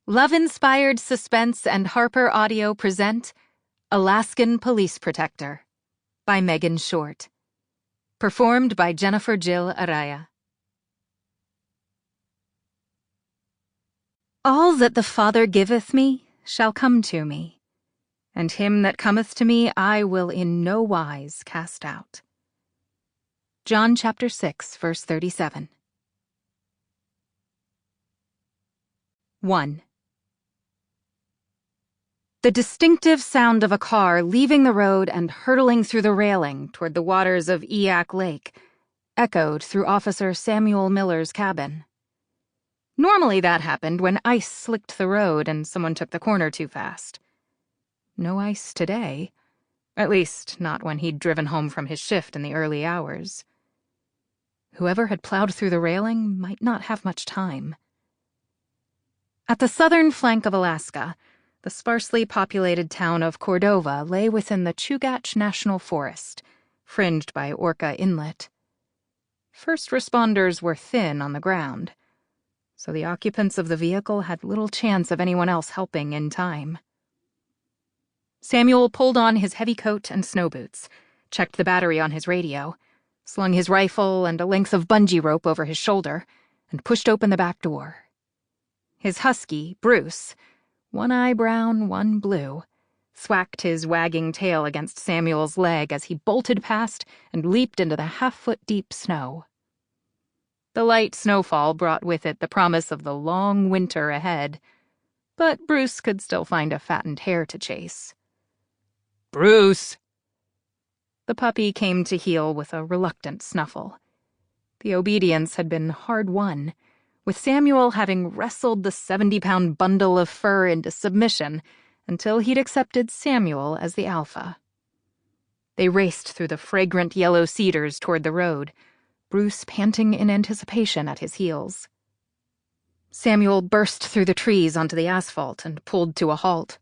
Love-inspired suspense and HarlequinAudio present Alaskan Police Protector by Megan Short. Performed by Jennifer Jill Araya. All that the Father giveth me shall come to me, and him that cometh to me I will in no wise cast out. John chapter 6, verse 37. 1. The distinctive sound of a car leaving the road and hurtling through the railing toward the waters of Eyak Lake echoed through Officer Samuel Miller's cabin. Normally that happened when ice slicked the road and someone took the corner too fast. No ice today. At least, not when he'd driven home from his shift in the early hours. Whoever had plowed through the railing might not have much time. At the southern flank of Alaska, the sparsely populated town of Cordova lay within the Chugach National Forest, fringed by Orca Inlet. First responders were thin on the ground, so the occupants of the vehicle had little chance of anyone else helping in time. Samuel pulled on his heavy coat and snow boots, checked the battery on his radio, slung his rifle and a length of bungee rope over his shoulder, and pushed open the back door. His husky, Bruce, one eye brown, one blue, thwacked his wagging tail against Samuel's leg as he bolted past and leaped into the half-foot-deep snow. The light snowfall brought with it the promise of the long winter ahead, but Bruce could still find a fattened hare to chase. Bruce! The puppy came to heel with a reluctant snuffle. The obedience had been hard-won, with Samuel having wrestled the 70-pound bundle of fur into submission until he'd accepted Samuel as the alpha. They raced through the fragrant yellow cedars toward the road, Bruce panting in anticipation at his heels. Samuel burst through the trees onto the asphalt and pulled to a halt.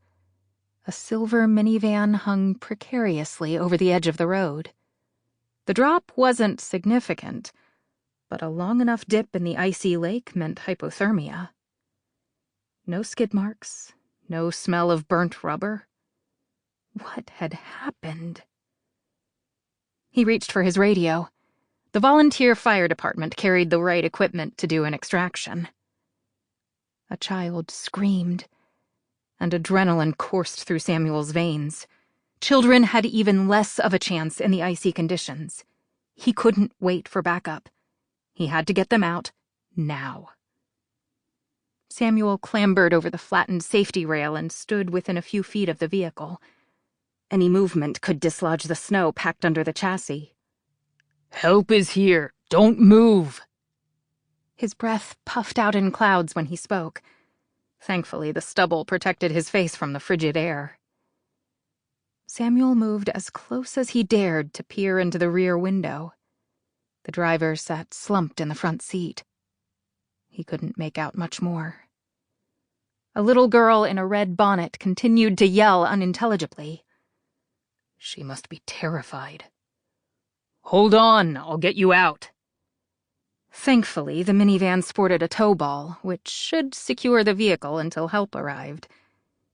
A silver minivan hung precariously over the edge of the road. The drop wasn't significant, but a long enough dip in the icy lake meant hypothermia. No skid marks, no smell of burnt rubber. What had happened? He reached for his radio. The volunteer fire department carried the right equipment to do an extraction. A child screamed, and adrenaline coursed through Samuel's veins. Children had even less of a chance in the icy conditions. He couldn't wait for backup. He had to get them out, now. Samuel clambered over the flattened safety rail and stood within a few feet of the vehicle. Any movement could dislodge the snow packed under the chassis. Help is here. Don't move. His breath puffed out in clouds when he spoke. Thankfully, the stubble protected his face from the frigid air. Samuel moved as close as he dared to peer into the rear window. The driver sat slumped in the front seat. He couldn't make out much more. A little girl in a red bonnet continued to yell unintelligibly. She must be terrified. Hold on, I'll get you out. Thankfully, the minivan sported a tow ball, which should secure the vehicle until help arrived.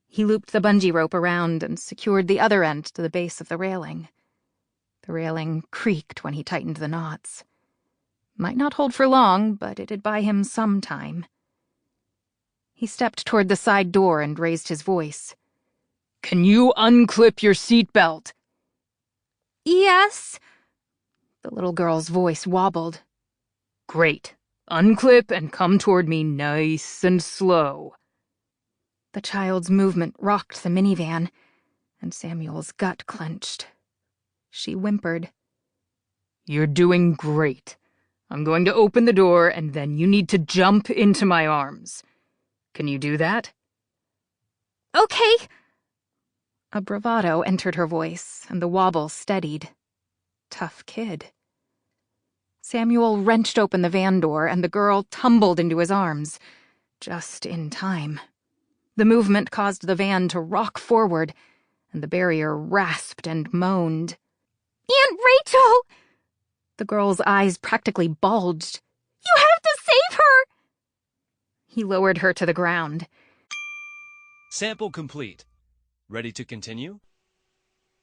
He looped the bungee rope around and secured the other end to the base of the railing. The railing creaked when he tightened the knots. Might not hold for long, but it'd buy him some time. He stepped toward the side door and raised his voice. Can you unclip your seatbelt? Yes. The little girl's voice wobbled. Great. Unclip and come toward me nice and slow. The child's movement rocked the minivan, and Samuel's gut clenched. She whimpered. You're doing great. I'm going to open the door, and then you need to jump into my arms. Can you do that? Okay. A bravado entered her voice, and the wobble steadied. Tough kid. Samuel wrenched open the van door, and the girl tumbled into his arms, just in time. The movement caused the van to rock forward, and the barrier rasped and moaned. Aunt Rachel! The girl's eyes practically bulged. You have to save her! He lowered her to the ground. Sample complete. Ready to continue?